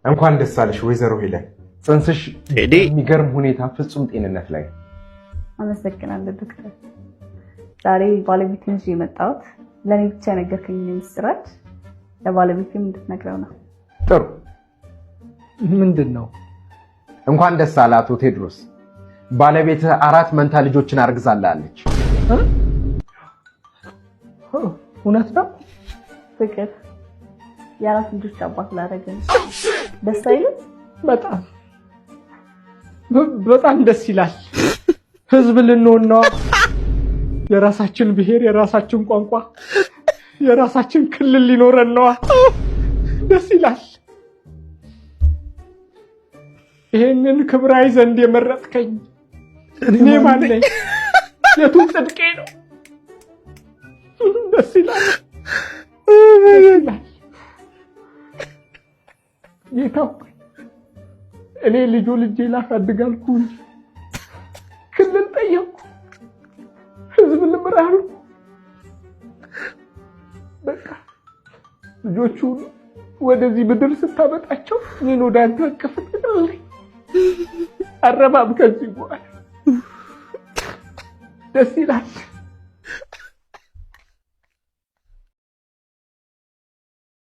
እንኳን ደስ አለሽ ወይዘሮ ሄለን። ጽንስሽ የሚገርም ሁኔታ ፍጹም ጤንነት ላይ። አመሰግናለሁ ዶክተር። ዛሬ ባለቤቴን ይዤ የመጣሁት ለኔ ብቻ ነገርከኝ ምስራች ለባለቤቴም እንድትነግረው ነው። ጥሩ። ምንድነው? እንኳን ደስ አለ አቶ ቴድሮስ። ባለቤት 4 መንታ ልጆችን አርግዛላለች። እውነት ነው? ፍቅር የአራት ልጆች አባት ላደረገኝ ደስ አይልም? በጣም ደስ ይላል። ህዝብ ልንሆን ነው። የራሳችን ብሔር፣ የራሳችን ቋንቋ፣ የራሳችን ክልል ሊኖረን ነው። ደስ ይላል። ይሄንን ክብራይ ዘንድ የመረጥከኝ እኔ ማን ነኝ? የቱን ጽድቄ ነው? ደስ ይላል። ጌታው እኔ ልጄ ላሳድጋልኩ እንጂ ክልል ጠየቅኩ፣ ህዝብ ልምራሉ። በቃ ልጆቹ ወደዚህ ምድር ስታመጣቸው እኔን ወደ አንተ እቅፍ ትጥልልኝ። አረባም ከዚህ በኋላ ደስ ይላል።